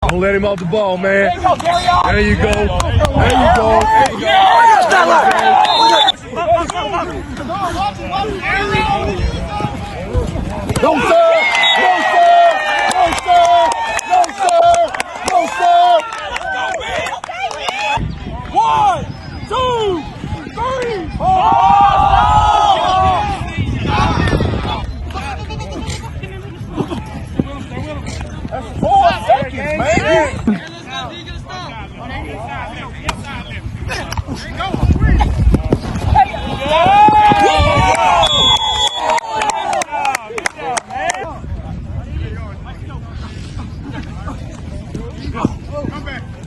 Don't let him off the ball, man. There you go. There you go. There you go. No, sir. No, sir. No, sir. No, sir. No, sir. 1, 2, 3, 4. That's 4 seconds, man. Come back.